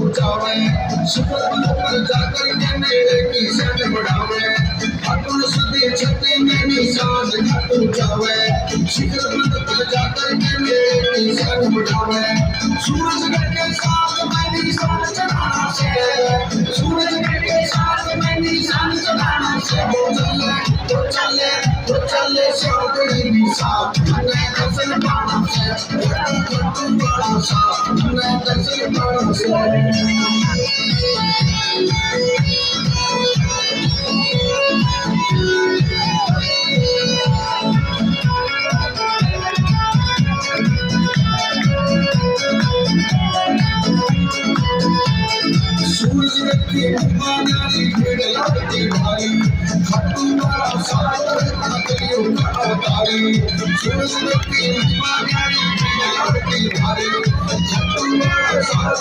जावे, शिखर पर जाकर के मेरे की सन बढ़ावे, अटूट सुधी छत्ती में निशान घट जावे, शिखर पर जाकर के मेरे की सन बढ़ावे, सूरज के साथ मैं निशान चढ़ाना से, सूरज के साथ मैं निशान चढ़ाना से, वो चले चौधरी निशान मैं दर्शन पाना से, बड़ा सा मैं दर्शन पाना से। सूरज की उपाधि भीड़ लगती भाई, खट्टू वाला साथ खतरियों का अवतारी, सूरज की उपाधि भीड़ लगती भाई, खट्टू वाला साथ